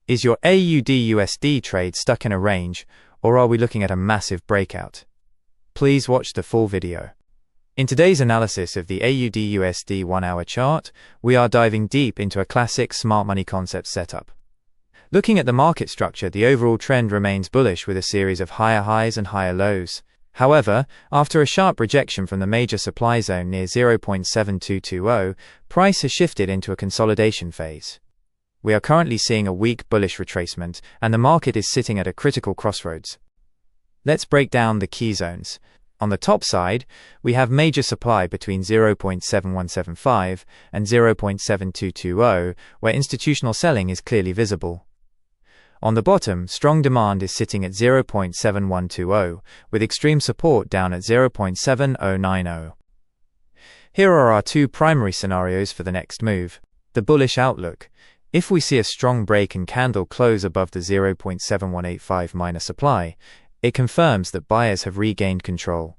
Is your AUDUSD trade stuck in a range, or are we looking at a massive breakout? Please watch the full video. In today's analysis of the AUDUSD 1-hour chart, we are diving deep into a classic smart money concept setup. Looking at the market structure, the overall trend remains bullish with a series of higher highs and higher lows. However, after a sharp rejection from the major supply zone near 0.7220, price has shifted into a consolidation phase. We are currently seeing a weak bullish retracement, and the market is sitting at a critical crossroads. Let's break down the key zones. On the top side, we have major supply between 0.7175 and 0.7220, where institutional selling is clearly visible. On the bottom, strong demand is sitting at 0.7120, with extreme support down at 0.7090. Here are our two primary scenarios for the next move. The bullish outlook. If we see a strong break and candle close above the 0.7185 minor supply, it confirms that buyers have regained control.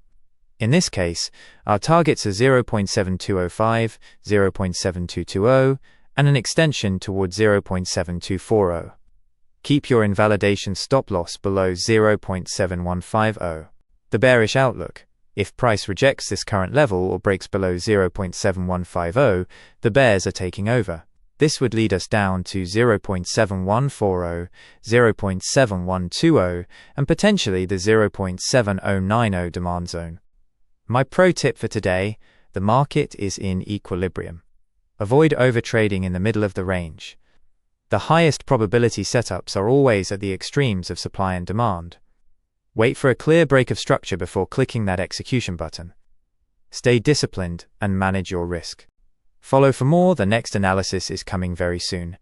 In this case, our targets are 0.7205, 0.7220, and an extension towards 0.7240. Keep your invalidation stop loss below 0.7150. The bearish outlook. If price rejects this current level or breaks below 0.7150, the bears are taking over. This would lead us down to 0.7140, 0.7120, and potentially the 0.7090 demand zone. My pro tip for today: the market is in equilibrium. Avoid overtrading in the middle of the range. The highest probability setups are always at the extremes of supply and demand. Wait for a clear break of structure before clicking that execution button. Stay disciplined and manage your risk. Follow for more. The next analysis is coming very soon.